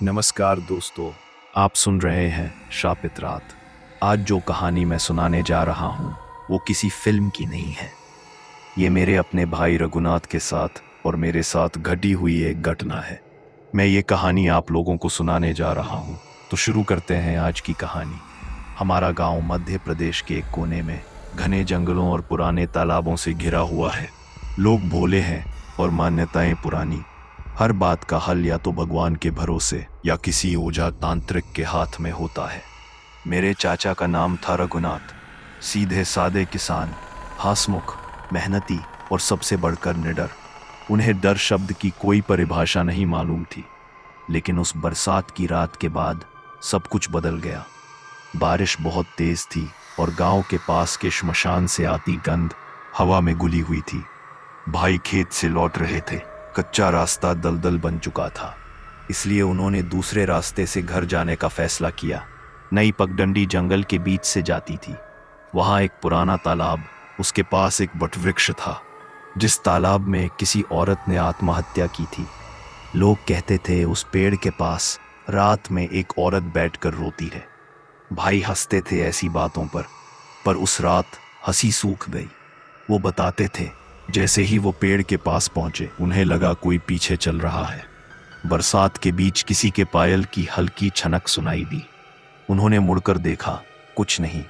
नमस्कार दोस्तों, आप सुन रहे हैं शापित रात। आज जो कहानी मैं सुनाने जा रहा हूँ वो किसी फिल्म की नहीं है। ये मेरे अपने भाई रघुनाथ के साथ और मेरे साथ घटी हुई एक घटना है। मैं ये कहानी आप लोगों को सुनाने जा रहा हूँ। तो शुरू करते हैं आज की कहानी। हमारा गांव मध्य प्रदेश के एक कोने में घने जंगलों और पुराने तालाबों से घिरा हुआ है। लोग भोले हैं और मान्यताएं पुरानी। हर बात का हल या तो भगवान के भरोसे या किसी ओझा तांत्रिक के हाथ में होता है। मेरे चाचा का नाम था रघुनाथ। सीधे सादे किसान, हंसमुख, मेहनती और सबसे बढ़कर निडर। उन्हें डर शब्द की कोई परिभाषा नहीं मालूम थी। लेकिन उस बरसात की रात के बाद सब कुछ बदल गया। बारिश बहुत तेज थी और गांव के पास के श्मशान से आती गंध हवा में घुली हुई थी। भाई खेत से लौट रहे थे। कच्चा रास्ता दलदल बन चुका था, इसलिए उन्होंने दूसरे रास्ते से घर जाने का फैसला किया। नई पगडंडी जंगल के बीच से जाती थी। वहां एक पुराना तालाब, उसके पास एक वटवृक्ष था जिस तालाब में किसी औरत ने आत्महत्या की थी। लोग कहते थे उस पेड़ के पास रात में एक औरत बैठकर रोती है। भाई हंसते थे ऐसी बातों पर उस रात हंसी सूख गई। वो बताते थे जैसे ही वो पेड़ के पास पहुंचे उन्हें लगा कोई पीछे चल रहा है। बरसात के बीच किसी के पायल की हल्की छनक सुनाई दी। उन्होंने मुड़कर देखा, कुछ नहीं,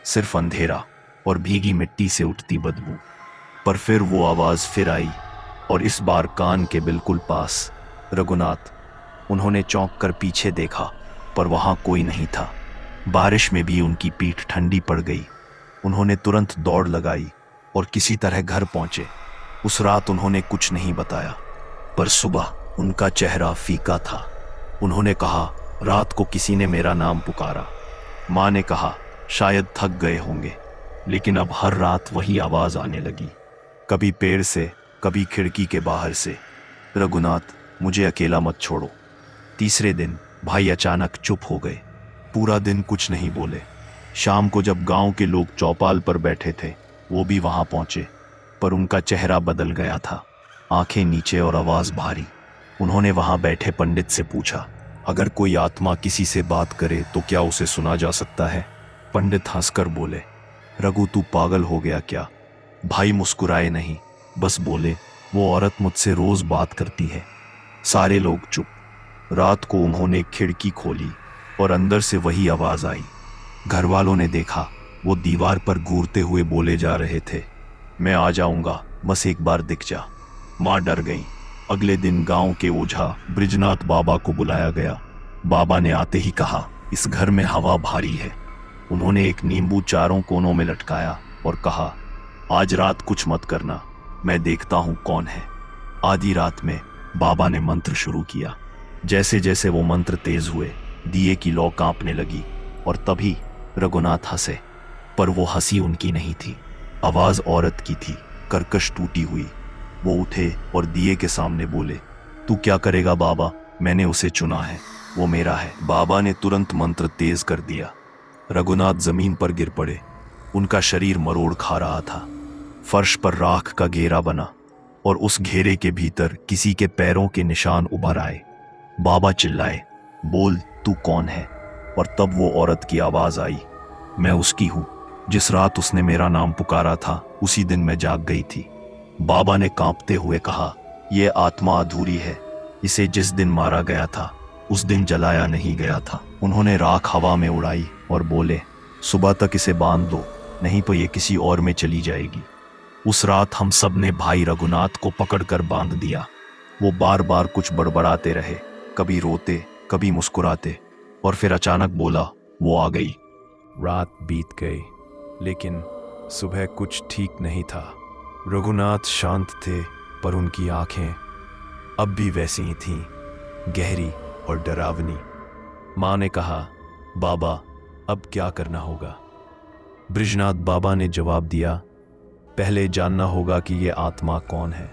सिर्फ अंधेरा और भीगी मिट्टी से उठती बदबू। पर फिर वो आवाज फिर आई, और इस बार कान के बिल्कुल पास। रघुनाथ। उन्होंने चौंक कर पीछे देखा, पर वहां कोई नहीं था। बारिश में भी उनकी पीठ ठंडी पड़ गई। उन्होंने तुरंत दौड़ लगाई और किसी तरह घर पहुंचे। उस रात उन्होंने कुछ नहीं बताया, पर सुबह उनका चेहरा फीका था। उन्होंने कहा, रात को किसी ने मेरा नाम पुकारा। माँ ने कहा, शायद थक गए होंगे। लेकिन अब हर रात वही आवाज आने लगी, कभी पेड़ से, कभी खिड़की के बाहर से। रघुनाथ, मुझे अकेला मत छोड़ो। तीसरे दिन भाई अचानक चुप हो गए। पूरा दिन कुछ नहीं बोले। शाम को जब गांव के लोग चौपाल पर बैठे थे, वो भी वहां पहुंचे, पर उनका चेहरा बदल गया था। आंखें नीचे और आवाज भारी। उन्होंने वहां बैठे पंडित से पूछा, अगर कोई आत्मा किसी से बात करे तो क्या उसे सुना जा सकता है? पंडित हंसकर बोले, रघु, तू पागल हो गया क्या? भाई मुस्कुराए नहीं, बस बोले, वो औरत मुझसे रोज बात करती है। सारे लोग चुप। रात को उन्होंने खिड़की खोली और अंदर से वही आवाज आई। घर वालों ने देखा, वो दीवार पर घूरते हुए बोले जा रहे थे, मैं आ जाऊंगा, बस एक बार दिख जा। माँ डर गई। अगले दिन गांव के ओझा ब्रिजनाथ बाबा को बुलाया गया। बाबा ने आते ही कहा, इस घर में हवा भारी है। उन्होंने एक नींबू चारों कोनों में लटकाया और कहा, आज रात कुछ मत करना, मैं देखता हूं कौन है। आधी रात में बाबा ने मंत्र शुरू किया। जैसे जैसे वो मंत्र तेज हुए, दिए की लौ कांपने लगी। और तभी रघुनाथ हंसे, पर वो हंसी उनकी नहीं थी। आवाज औरत की थी, कर्कश टूटी हुई। वो उठे और दिए के सामने बोले, तू क्या करेगा बाबा? मैंने उसे चुना है, वो मेरा है। बाबा ने तुरंत मंत्र तेज कर दिया। रघुनाथ जमीन पर गिर पड़े। उनका शरीर मरोड़ खा रहा था। फर्श पर राख का घेरा बना और उस घेरे के भीतर किसी के पैरों के निशान उभर आए। बाबा चिल्लाए, बोल, तू कौन है? और तब वो औरत की आवाज आई, मैं उसकी हूं। जिस रात उसने मेरा नाम पुकारा था, उसी दिन मैं जाग गई थी। बाबा ने कांपते हुए कहा, यह आत्मा अधूरी है। इसे जिस दिन मारा गया था उस दिन जलाया नहीं गया था। उन्होंने राख हवा में उड़ाई और बोले, सुबह तक इसे बांध दो, नहीं तो ये किसी और में चली जाएगी। उस रात हम सब ने भाई रघुनाथ को पकड़कर बांध दिया। वो बार बार कुछ बड़बड़ाते रहे, कभी रोते, कभी मुस्कुराते, और फिर अचानक बोला, वो आ गई। रात बीत गई, लेकिन सुबह कुछ ठीक नहीं था। रघुनाथ शांत थे, पर उनकी आंखें अब भी वैसी ही थीं, गहरी और डरावनी। माँ ने कहा, बाबा, अब क्या करना होगा? ब्रिजनाथ बाबा ने जवाब दिया, पहले जानना होगा कि ये आत्मा कौन है।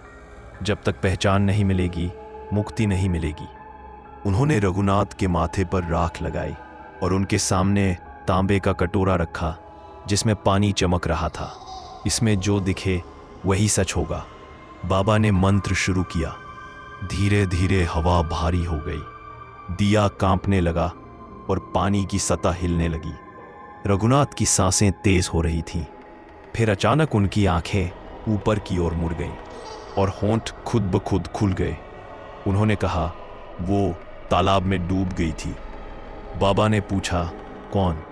जब तक पहचान नहीं मिलेगी, मुक्ति नहीं मिलेगी। उन्होंने रघुनाथ के माथे पर राख लगाई और उनके सामने तांबे का कटोरा रखा जिसमें पानी चमक रहा था। इसमें जो दिखे वही सच होगा। बाबा ने मंत्र शुरू किया। धीरे धीरे हवा भारी हो गई। दिया कांपने लगा और पानी की सतह हिलने लगी। रघुनाथ की सांसें तेज हो रही थीं। फिर अचानक उनकी आंखें ऊपर की ओर मुड़ गईं और होंठ खुद ब खुद खुल गए। उन्होंने कहा, वो तालाब में डूब गई थी। बाबा ने पूछा, कौन?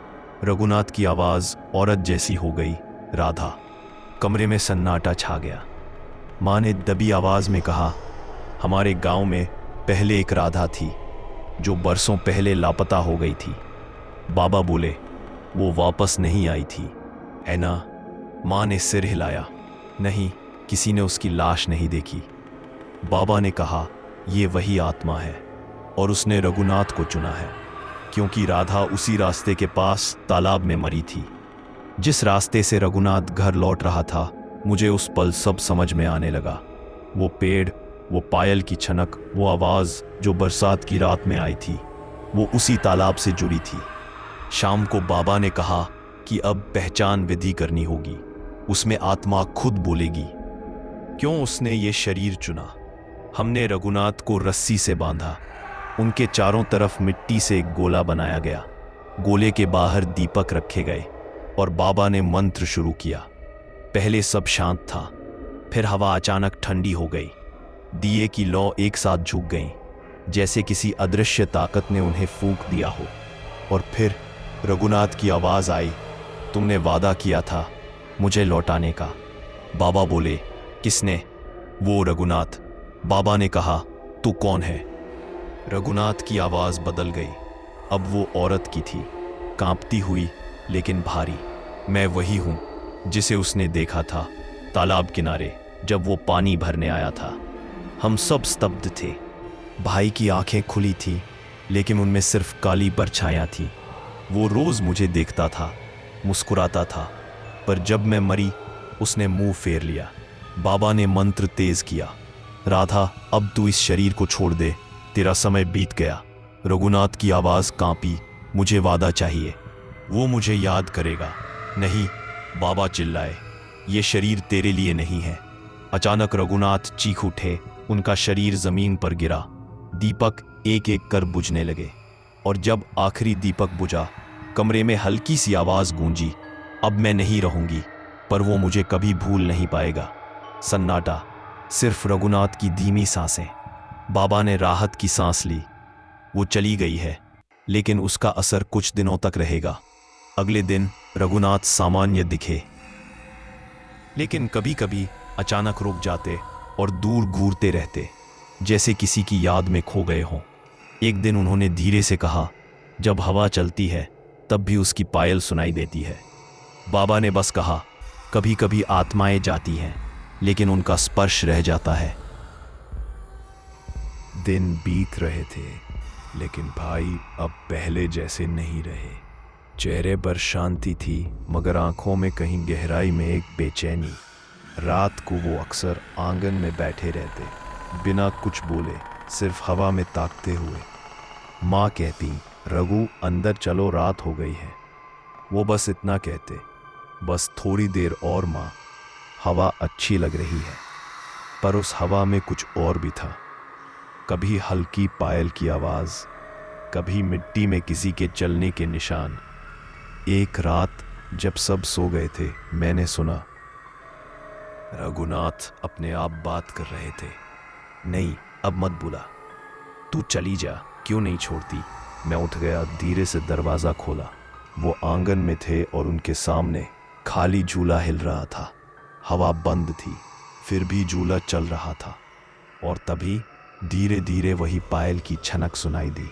रघुनाथ की आवाज औरत जैसी हो गई, राधा। कमरे में सन्नाटा छा गया। मां ने दबी आवाज में कहा, हमारे गांव में पहले एक राधा थी जो बरसों पहले लापता हो गई थी। बाबा बोले, वो वापस नहीं आई थी, है ना? मां ने सिर हिलाया, नहीं, किसी ने उसकी लाश नहीं देखी। बाबा ने कहा, ये वही आत्मा है और उसने रघुनाथ को चुना है, क्योंकि राधा उसी रास्ते के पास तालाब में मरी थी। जिस रास्ते से रघुनाथ घर लौट रहा था, मुझे उस पल सब समझ में आने लगा। वो पेड़, वो पायल की छनक, वो आवाज जो बरसात की रात में आई थी, वो उसी तालाब से जुड़ी थी। शाम को बाबा ने कहा कि अब पहचान विधि करनी होगी, उसमें आत्मा खुद बोलेगी। क्यों उसने ये शरीर चुना? हमने रघुनाथ को रस्सी से बांधा। उनके चारों तरफ मिट्टी से एक गोला बनाया गया। गोले के बाहर दीपक रखे गए और बाबा ने मंत्र शुरू किया। पहले सब शांत था, फिर हवा अचानक ठंडी हो गई। दिए की लौ एक साथ झुक गईं, जैसे किसी अदृश्य ताकत ने उन्हें फूंक दिया हो। और फिर रघुनाथ की आवाज आई, तुमने वादा किया था मुझे लौटाने का। बाबा बोले, किसने? वो रघुनाथ। बाबा ने कहा, तू कौन है? रघुनाथ की आवाज बदल गई। अब वो औरत की थी, कांपती हुई लेकिन भारी। मैं वही हूं जिसे उसने देखा था तालाब किनारे, जब वो पानी भरने आया था। हम सब स्तब्ध थे। भाई की आंखें खुली थी, लेकिन उनमें सिर्फ काली परछाइयां थी। वो रोज मुझे देखता था, मुस्कुराता था, पर जब मैं मरी, उसने मुंह फेर लिया। बाबा ने मंत्र तेज किया, राधा, अब तू इस शरीर को छोड़ दे, तेरा समय बीत गया। रघुनाथ की आवाज कांपी, मुझे वादा चाहिए, वो मुझे याद करेगा। नहीं, बाबा चिल्लाए, ये शरीर तेरे लिए नहीं है। अचानक रघुनाथ चीख उठे, उनका शरीर जमीन पर गिरा। दीपक एक एक कर बुझने लगे और जब आखिरी दीपक बुझा, कमरे में हल्की सी आवाज गूंजी, अब मैं नहीं रहूंगी, पर वो मुझे कभी भूल नहीं पाएगा। सन्नाटा, सिर्फ रघुनाथ की धीमी सांसें। बाबा ने राहत की सांस ली। वो चली गई है, लेकिन उसका असर कुछ दिनों तक रहेगा। अगले दिन रघुनाथ सामान्य दिखे, लेकिन कभी कभी अचानक रुक जाते और दूर घूरते रहते, जैसे किसी की याद में खो गए हों। एक दिन उन्होंने धीरे से कहा, जब हवा चलती है तब भी उसकी पायल सुनाई देती है। बाबा ने बस कहा, कभी कभी आत्माएं जाती हैं, लेकिन उनका स्पर्श रह जाता है। दिन बीत रहे थे, लेकिन भाई अब पहले जैसे नहीं रहे। चेहरे पर शांति थी, मगर आंखों में कहीं गहराई में एक बेचैनी। रात को वो अक्सर आंगन में बैठे रहते, बिना कुछ बोले, सिर्फ हवा में ताकते हुए। माँ कहती, रघु अंदर चलो, रात हो गई है। वो बस इतना कहते, बस थोड़ी देर और माँ, हवा अच्छी लग रही है। पर उस हवा में कुछ और भी था। कभी हल्की पायल की आवाज, कभी मिट्टी में किसी के चलने के निशान। एक रात जब सब सो गए थे, मैंने सुना, रघुनाथ अपने आप बात कर रहे थे। नहीं, अब मत बुला, तू चली जा, क्यों नहीं छोड़ती? मैं उठ गया, धीरे से दरवाजा खोला। वो आंगन में थे और उनके सामने खाली झूला हिल रहा था। हवा बंद थी, फिर भी झूला चल रहा था। और तभी धीरे धीरे वही पायल की छनक सुनाई दी।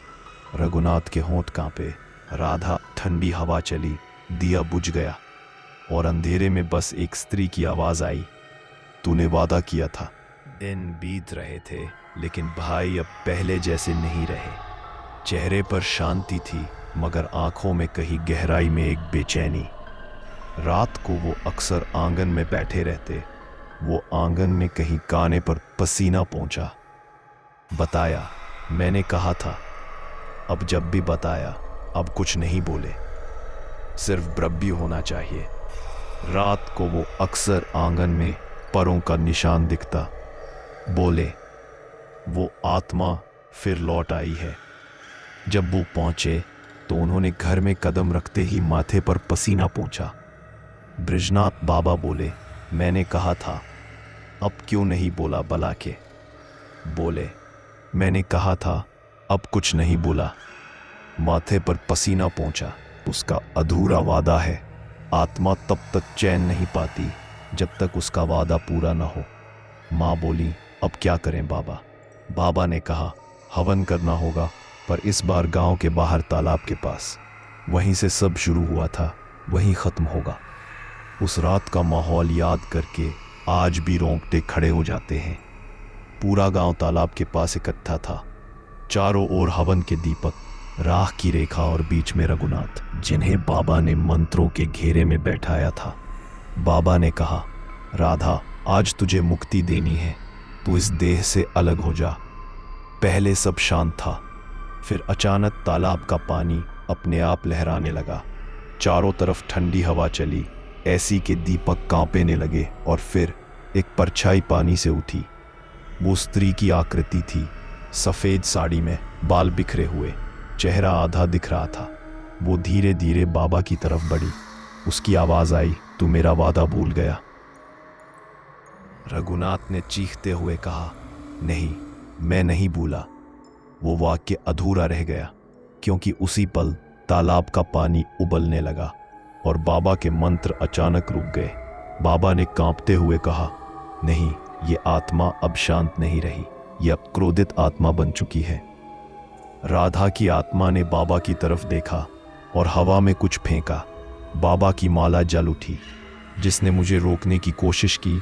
रघुनाथ के होंठ कांपे। राधा, ठंडी हवा चली, दिया बुझ गया और अंधेरे में बस एक स्त्री की आवाज आई, तूने वादा किया था। दिन बीत रहे थे, लेकिन भाई अब पहले जैसे नहीं रहे। चेहरे पर शांति थी, मगर आंखों में कहीं गहराई में एक बेचैनी। रात को वो अक्सर आंगन में बैठे रहते। वो आंगन में कहीं काने पर पसीना पहुंचा। बताया, मैंने कहा था। अब जब भी बताया, अब कुछ नहीं बोले, सिर्फ ब्रब्बी होना चाहिए। रात को वो अक्सर आंगन में परों का निशान दिखता। बोले, वो आत्मा फिर लौट आई है। जब वो पहुंचे तो उन्होंने घर में कदम रखते ही माथे पर पसीना पोंछा। बृजनाथ बाबा बोले, मैंने कहा था, अब क्यों नहीं बोला बला के? बोले, मैंने कहा था, अब कुछ नहीं बोला। माथे पर पसीना पोंछा। उसका अधूरा वादा है। आत्मा तब तक चैन नहीं पाती जब तक उसका वादा पूरा न हो। माँ बोली, अब क्या करें बाबा? बाबा ने कहा, हवन करना होगा, पर इस बार गांव के बाहर तालाब के पास। वहीं से सब शुरू हुआ था, वहीं खत्म होगा। उस रात का माहौल याद करके आज भी रोंगटे खड़े हो जाते हैं। पूरा गांव तालाब के पास इकट्ठा था। चारों ओर हवन के दीपक, राख की रेखा और बीच में रघुनाथ, जिन्हें बाबा ने मंत्रों के घेरे में बैठाया था। बाबा ने कहा, राधा, आज तुझे मुक्ति देनी है। तू इस देह से अलग हो जा। पहले सब शांत था, फिर अचानक तालाब का पानी अपने आप लहराने लगा। चारों तरफ ठंडी हवा चली, ऐसी कि दीपक कांपने लगे। और फिर एक परछाई पानी से उठी। वो स्त्री की आकृति थी, सफेद साड़ी में, बाल बिखरे हुए, चेहरा आधा दिख रहा था। वो धीरे धीरे बाबा की तरफ बढ़ी। उसकी आवाज आई, तू मेरा वादा भूल गया? रघुनाथ ने चीखते हुए कहा, नहीं, मैं नहीं भूला। वो वाक्य अधूरा रह गया, क्योंकि उसी पल तालाब का पानी उबलने लगा और बाबा के मंत्र अचानक रुक गए। बाबा ने कांपते हुए कहा, नहीं, ये आत्मा अब शांत नहीं रही, ये अब क्रोधित आत्मा बन चुकी है। राधा की आत्मा ने बाबा की तरफ देखा और हवा में कुछ फेंका। बाबा की माला जल उठी। जिसने मुझे रोकने की कोशिश की,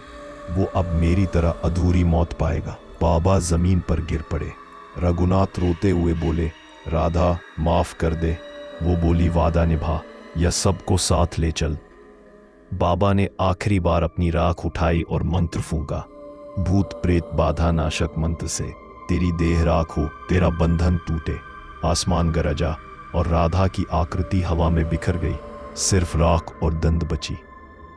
वो अब मेरी तरह अधूरी मौत पाएगा। बाबा जमीन पर गिर पड़े। रघुनाथ रोते हुए बोले, राधा, माफ कर दे। वो बोली, वादा निभा या सबको साथ ले चल। बाबा ने आखिरी बार अपनी राख उठाई और मंत्र फूंका, भूत प्रेत बाधा नाशक मंत्र से। तेरी देह राख हो, तेरा बंधन टूटे। आसमान गरजा और राधा की आकृति हवा में बिखर गई। सिर्फ राख और दंड बची।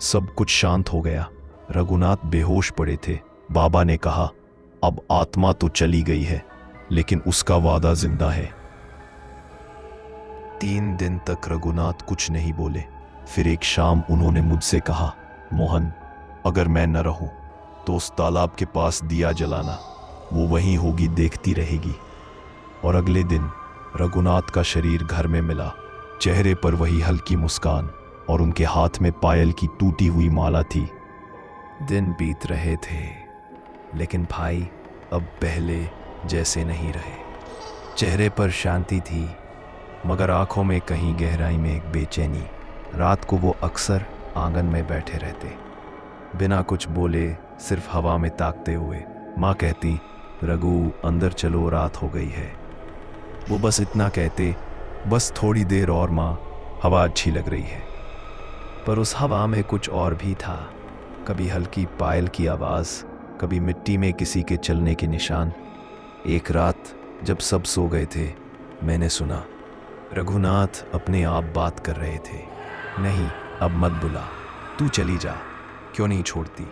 सब कुछ शांत हो गया। रघुनाथ बेहोश पड़े थे। बाबा ने कहा, अब आत्मा तो चली गई है, लेकिन उसका वादा जिंदा है। 3 दिन तक रघुनाथ कुछ नहीं बोले। फिर एक शाम उन्होंने मुझसे कहा, मोहन, अगर मैं न रहूं तो उस तालाब के पास दिया जलाना। वो वहीं होगी, देखती रहेगी। और अगले दिन रघुनाथ का शरीर घर में मिला। चेहरे पर वही हल्की मुस्कान और उनके हाथ में पायल की टूटी हुई माला थी। दिन बीत रहे थे, लेकिन भाई अब पहले जैसे नहीं रहे। चेहरे पर शांति थी, मगर आंखों में कहीं गहराई में एक बेचैनी। रात को वो अक्सर आंगन में बैठे रहते, बिना कुछ बोले, सिर्फ हवा में ताकते हुए। माँ कहती, रघु, अंदर चलो, रात हो गई है। वो बस इतना कहते, बस थोड़ी देर और माँ, हवा अच्छी लग रही है। पर उस हवा में कुछ और भी था। कभी हल्की पायल की आवाज़, कभी मिट्टी में किसी के चलने के निशान। एक रात जब सब सो गए थे, मैंने सुना, रघुनाथ अपने आप बात कर रहे थे। नहीं, अब मत बुला, तू चली जा, क्यों नहीं छोड़ती?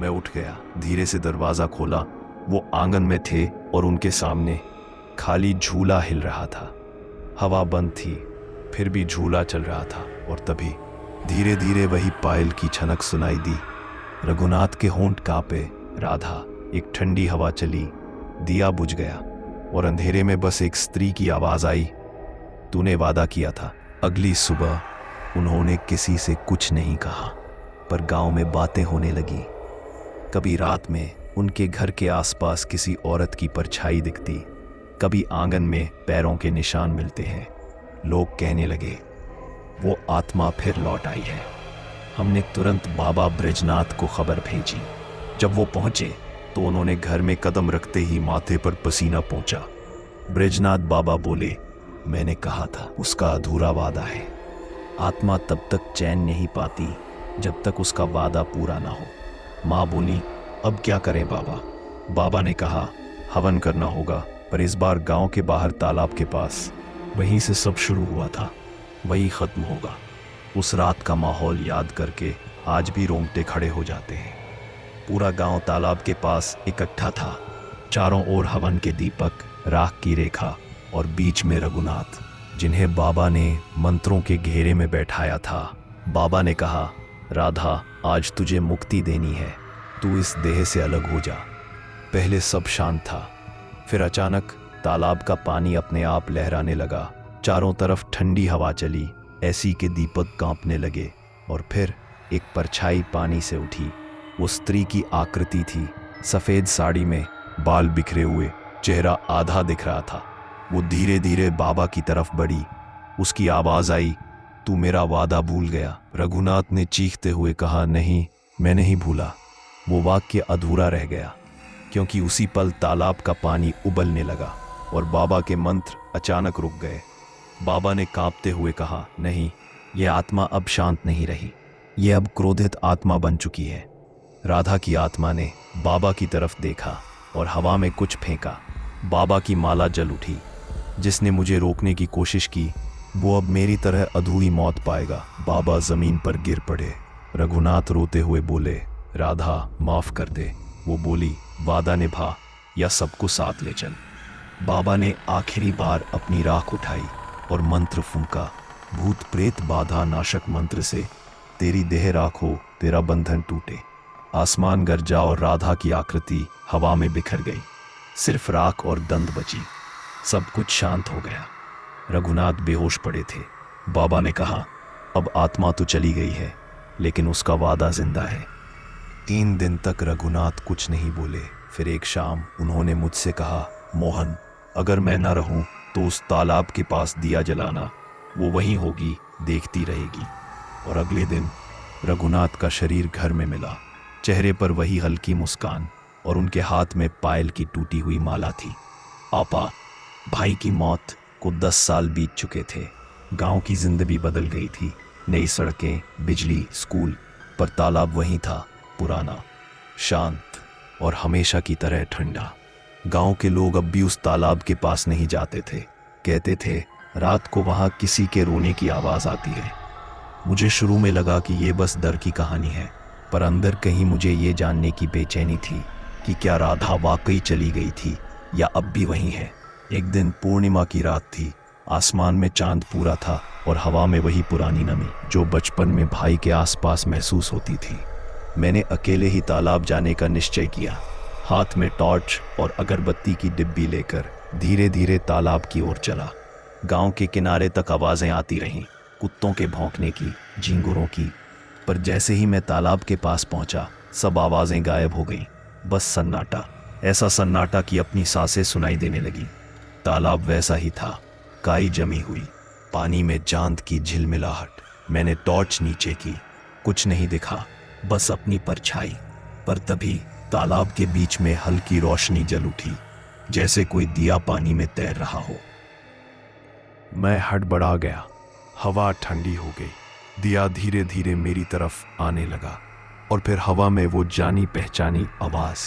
मैं उठ गया, धीरे से दरवाज़ा खोला। वो आंगन में थे और उनके सामने खाली झूला हिल रहा था। हवा बंद थी, फिर भी झूला चल रहा था। और तभी धीरे धीरे वही पायल की छनक सुनाई दी। रघुनाथ के होंठ कांपे। राधा, एक ठंडी हवा चली, दिया बुझ गया और अंधेरे में बस एक स्त्री की आवाज आई, तूने वादा किया था। अगली सुबह उन्होंने किसी से कुछ नहीं कहा, पर गांव में बातें होने लगी। कभी रात में उनके घर के आसपास किसी औरत की परछाई दिखती, कभी आंगन में पैरों के निशान मिलते हैं। लोग कहने लगे, वो आत्मा फिर लौट आई है। हमने तुरंत बाबा बृजनाथ को खबर भेजी। जब वो पहुंचे तो उन्होंने घर में कदम रखते ही माथे पर पसीना पहुंचा। बृजनाथ बाबा बोले, मैंने कहा था, उसका अधूरा वादा है। आत्मा तब तक चैन नहीं पाती जब तक उसका वादा पूरा ना हो। माँ बोली, अब क्या करें बाबा? बाबा ने कहा, हवन करना होगा, पर इस बार गांव के बाहर तालाब के पास। वहीं से सब शुरू हुआ था, वही खत्म होगा। उस रात का माहौल याद करके आज भी रोंगटे खड़े हो जाते हैं। पूरा गांव तालाब के पास इकट्ठा था। चारों ओर हवन के दीपक, राख की रेखा और बीच में रघुनाथ, जिन्हें बाबा ने मंत्रों के घेरे में बैठाया था। बाबा ने कहा, राधा, आज तुझे मुक्ति देनी है, तू इस देह से अलग हो जा। पहले सब शांत था, फिर अचानक तालाब का पानी अपने आप लहराने लगा। चारों तरफ ठंडी हवा चली, ऐसी के दीपक कांपने लगे। और फिर एक परछाई पानी से उठी। वो स्त्री की आकृति थी, सफेद साड़ी में, बाल बिखरे हुए, चेहरा आधा दिख रहा था। वो धीरे धीरे बाबा की तरफ बढ़ी। उसकी आवाज आई, तू मेरा वादा भूल गया। रघुनाथ ने चीखते हुए कहा, नहीं, मैं नहीं भूला। वो वाक्य अधूरा रह गया, क्योंकि उसी पल तालाब का पानी उबलने लगा और बाबा के मंत्र अचानक रुक गए। बाबा ने कांपते हुए कहा, नहीं, यह आत्मा अब शांत नहीं रही, यह अब क्रोधित आत्मा बन चुकी है। राधा की आत्मा ने बाबा की तरफ देखा और हवा में कुछ फेंका। बाबा की माला जल उठी। जिसने मुझे रोकने की कोशिश की, वो अब मेरी तरह अधूरी मौत पाएगा। बाबा जमीन पर गिर पड़े। रघुनाथ रोते हुए बोले, राधा, माफ कर दे। वो बोली, वादा निभा या सबको साथ ले चल। बाबा ने आखिरी बार अपनी राख उठाई और मंत्र फूंका, भूत प्रेत बाधा नाशक मंत्र से तेरी देह राख हो, तेरा बंधन टूटे। आसमान गरजा और राधा की आकृति हवा में बिखर गई। सिर्फ राख और दंड बची। सब कुछ शांत हो गया। रघुनाथ बेहोश पड़े थे। बाबा ने कहा, अब आत्मा तो चली गई है, लेकिन उसका वादा जिंदा है। 3 दिन तक रघुनाथ कुछ नहीं बोले। फिर एक शाम उन्होंने मुझसे कहा, मोहन, अगर मैं ना रहूं तो उस तालाब के पास दिया जलाना, वो वहीं होगी, देखती रहेगी। और अगले दिन रघुनाथ का शरीर घर में मिला। चेहरे पर वही हल्की मुस्कान और उनके हाथ में पायल की टूटी हुई माला थी। आपा, भाई की मौत को 10 साल बीत चुके थे। गांव की जिंदगी बदल गई थी। नई सड़कें, बिजली, स्कूल, पर तालाब वहीं था, पुराना, शांत और हमेशा की तरह ठंडा। गांव के लोग अब भी उस तालाब के पास नहीं जाते थे। कहते थे, रात को वहां किसी के रोने की आवाज आती है। मुझे शुरू में लगा कि ये बस डर की कहानी है, पर अंदर कहीं मुझे ये जानने की बेचैनी थी कि क्या राधा वाकई चली गई थी या अब भी वहीं है। एक दिन पूर्णिमा की रात थी। आसमान में चांद पूरा था और हवा में वही पुरानी नमी जो बचपन में भाई के आसपास महसूस होती थी। मैंने अकेले ही तालाब जाने का निश्चय किया। हाथ में टॉर्च और अगरबत्ती की डिब्बी लेकर धीरे धीरे तालाब की ओर चला। गांव के किनारे तक आवाजें आती रहीं, कुत्तों के भौंकने की, झींगुरों की। पर जैसे ही मैं तालाब के पास पहुंचा, सब आवाजें गायब हो गईं। बस सन्नाटा, ऐसा सन्नाटा कि अपनी सांसें सुनाई देने लगी। तालाब वैसा ही था, काई जमी हुई, पानी में चांद की झिलमिलाहट। मैंने टॉर्च नीचे की, कुछ नहीं दिखा, बस अपनी परछाई। पर तभी तालाब के बीच में हल्की रोशनी जल उठी, जैसे कोई दिया पानी में तैर रहा हो। मैं हड़बड़ा गया। हवा ठंडी हो गई। दिया धीरे धीरे मेरी तरफ आने लगा और फिर हवा में वो जानी पहचानी आवाज,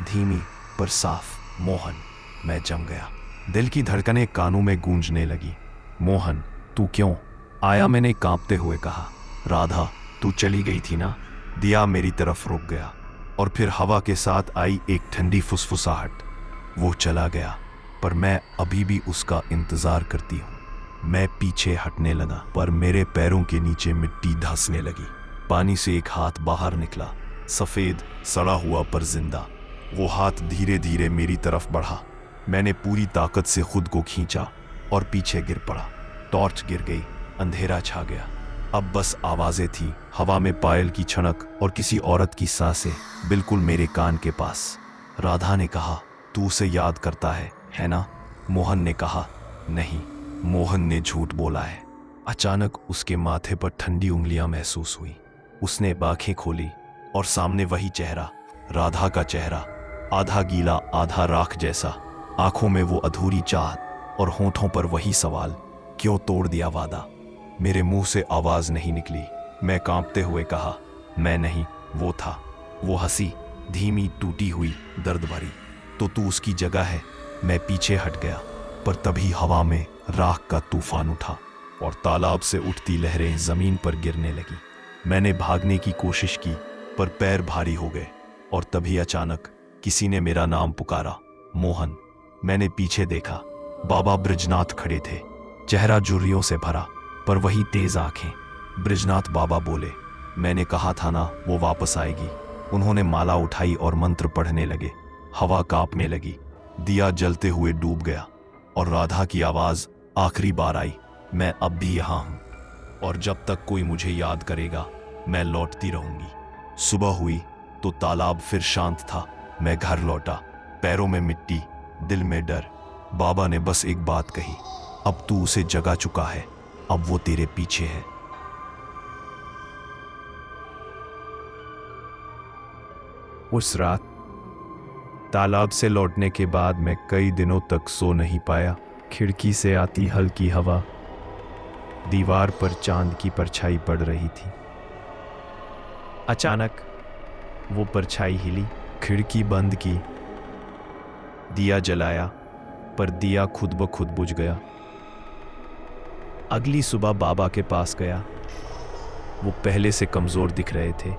धीमी पर साफ, मोहन। मैं जम गया। दिल की धड़कनें कानों में गूंजने लगी। मोहन, तू क्यों आया? मैंने कांपते हुए कहा। राधा, तू चली गई थी ना? दिया मेरी तरफ रुक गया और फिर हवा के साथ आई एक ठंडी फुसफुसाहट। वो चला गया, पर मैं अभी भी उसका इंतजार करती हूँ। मैं पीछे हटने लगा, पर मेरे पैरों के नीचे मिट्टी धंसने लगी। पानी से एक हाथ बाहर निकला, सफेद, सड़ा हुआ पर जिंदा। वो हाथ धीरे धीरे मेरी तरफ बढ़ा। मैंने पूरी ताकत से खुद को खींचा और पीछे गिर पड़ा। टॉर्च गिर गई, अंधेरा छा गया। अब बस आवाजें थी, हवा में पायल की छनक और किसी औरत की सांसें, बिल्कुल मेरे कान के पास। राधा ने कहा, तू उसे याद करता है ना? मोहन ने कहा, नहीं। मोहन ने झूठ बोला है। अचानक उसके माथे पर ठंडी उंगलियां महसूस हुई। उसने आंखें खोली और सामने वही चेहरा, राधा का चेहरा, आधा गीला आधा राख जैसा। आंखों में वो अधूरी चाहत और होठों पर वही सवाल, क्यों तोड़ दिया वादा? मेरे मुंह से आवाज नहीं निकली। मैं कांपते हुए कहा, मैं नहीं, वो था। वो हंसी, धीमी, टूटी हुई, दर्द भरी। तो तू उसकी जगह है। मैं पीछे हट गया, पर तभी हवा में राख का तूफान उठा और तालाब से उठती लहरें जमीन पर गिरने लगी। मैंने भागने की कोशिश की, पर पैर भारी हो गए और तभी अचानक किसी ने मेरा नाम पुकारा, मोहन। मैंने पीछे देखा, बाबा बृजनाथ खड़े थे, चेहरा झुर्रियों से भरा, पर वही तेज आंखें। बृजनाथ बाबा बोले, मैंने कहा था ना वो वापस आएगी। उन्होंने माला उठाई और मंत्र पढ़ने लगे। हवा कांपने लगी, दिया जलते हुए डूब गया और राधा की आवाज आखिरी बार आई, मैं अब भी यहां हूं और जब तक कोई मुझे याद करेगा मैं लौटती रहूंगी। सुबह हुई तो तालाब फिर शांत था। मैं घर लौटा, पैरों में मिट्टी, दिल में डर। बाबा ने बस एक बात कही, अब तू उसे जगा चुका है, अब वो तेरे पीछे है। उस रात तालाब से लौटने के बाद मैं कई दिनों तक सो नहीं पाया। खिड़की से आती हल्की हवा, दीवार पर चांद की परछाई पड़ रही थी। अचानक वो परछाई हिली, खिड़की बंद की, दिया जलाया, पर दिया खुद ब खुद बुझ गया। अगली सुबह बाबा के पास गया। वो पहले से कमजोर दिख रहे थे।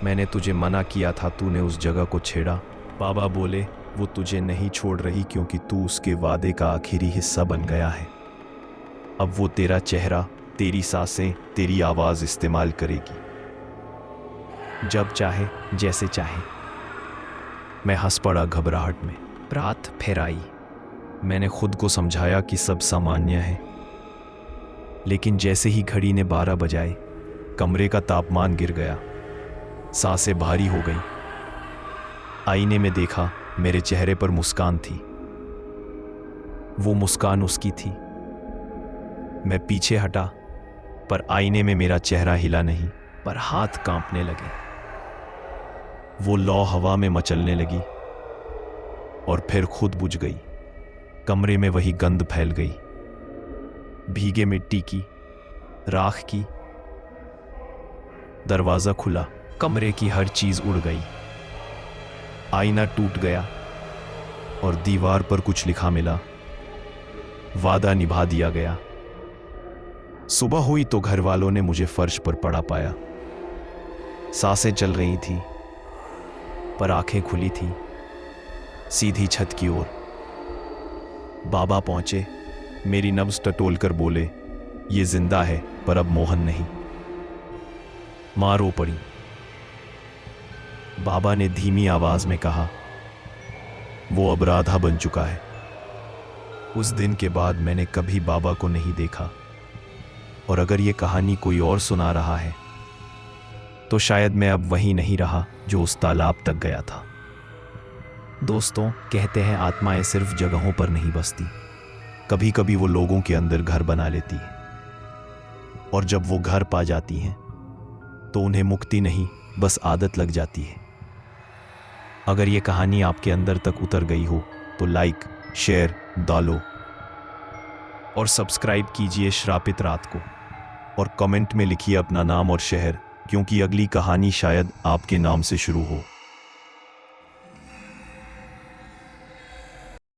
मैंने तुझे मना किया था, तूने उस जगह को छेड़ा। बाबा बोले, वो तुझे नहीं छोड़ रही क्योंकि तू उसके वादे का आखिरी हिस्सा बन गया है। अब वो तेरा चेहरा, तेरी सांसें, तेरी आवाज इस्तेमाल करेगी, जब चाहे, जैसे चाहे। मैं हंस पड़ा घबराहट में। रात फिर आई। मैंने खुद को समझाया कि सब सामान्य है, लेकिन जैसे ही घड़ी ने 12 बजाए, कमरे का तापमान गिर गया, सांसें भारी हो गई। आईने में देखा, मेरे चेहरे पर मुस्कान थी। वो मुस्कान उसकी थी। मैं पीछे हटा, पर आईने में मेरा चेहरा हिला नहीं, पर हाथ कांपने लगे। वो लौ हवा में मचलने लगी और फिर खुद बुझ गई। कमरे में वही गंध फैल गई, भीगे मिट्टी की, राख की। दरवाजा खुला, कमरे की हर चीज उड़ गई। आईना टूट गया और दीवार पर कुछ लिखा मिला, वादा निभा दिया गया। सुबह हुई तो घर वालों ने मुझे फर्श पर पड़ा पाया। सांसें चल रही थी, पर आंखें खुली थी, सीधी छत की ओर। बाबा पहुंचे, मेरी नब्ज टटोलकर बोले, ये जिंदा है पर अब मोहन नहीं। मां रो पड़ी। बाबा ने धीमी आवाज में कहा, वो अब राधा बन चुका है। उस दिन के बाद मैंने कभी बाबा को नहीं देखा, और अगर ये कहानी कोई और सुना रहा है तो शायद मैं अब वही नहीं रहा जो उस तालाब तक गया था। दोस्तों, कहते हैं आत्माएं सिर्फ जगहों पर नहीं बसती, कभी कभी वो लोगों के अंदर घर बना लेती है, और जब वो घर पा जाती हैं तो उन्हें मुक्ति नहीं, बस आदत लग जाती है। अगर ये कहानी आपके अंदर तक उतर गई हो तो लाइक, शेयर, डालो और सब्सक्राइब कीजिए श्रापित रात को, और कमेंट में लिखिए अपना नाम और शहर, क्योंकि अगली कहानी शायद आपके नाम से शुरू हो।